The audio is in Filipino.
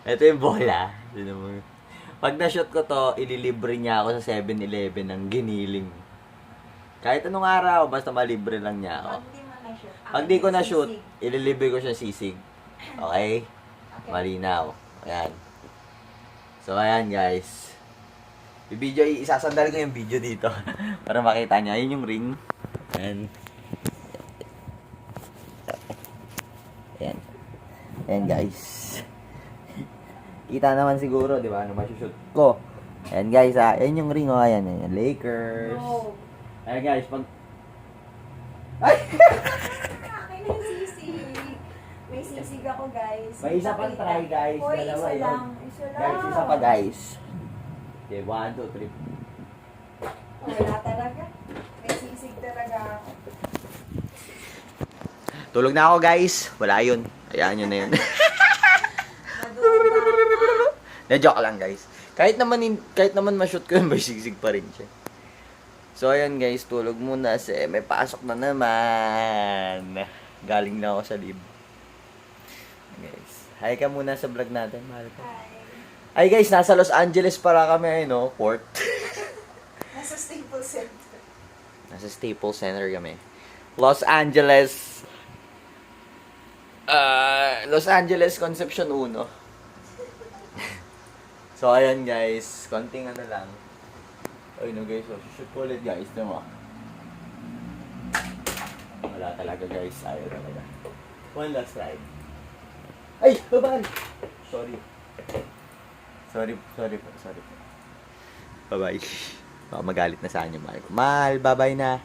Ito yung bola. Sino mo? Pag na-shoot ko to, ililibre niya ako sa 7-Eleven ng giniling. Kahit anong araw, basta malibre lang niya ako. Pag di mo na-shoot. Pag di ko na-shoot, ililibre ko siya sisig. Okay? Okay. Malinaw. Ayan. So, ayan guys. Video, isasandal ko yung video dito. Para makita niya. Ayun yung ring. Ayan. Ayan. Ayan guys. Kita naman siguro, di ba? Ano masushoot ko. Ayan guys, ayan yung ring. Oh, ayan, ayan. Lakers. No. Ayan guys, pag... Ay! Akin yung sisig. May sisig ako, guys. May isa pang try, guys. Hoy, Dalawa isa yun. lang. Isa lang. Guys, isa pa guys. Okay, 1, 2, 3. Wala talaga. May sisig talaga ako. Tulog na ako guys. Wala yun. Ayan yun na yun. Na joke lang guys. Kahit naman ma-shoot ko yun, may sigsig pa rin siya. So ayan guys, tulog muna kasi may pasok na naman. Galing na ako sa lib. Guys, hi ka muna sa vlog natin, mahal ko. Hi. Ay guys, nasa Los Angeles para kami, no? Port. Nasa Staples Center. Nasa Staples Center kami. Los Angeles Conception 1. So, ayan guys. Konting ano lang. Ay, no guys. So, shoot ko ulit guys. Diba? Wala talaga guys. Ayaw talaga. One last try. Ay! Babaan! Sorry. Sorry po. Bye-bye. Baka magalit na sa inyo, mahal ko. Mahal, bye-bye na.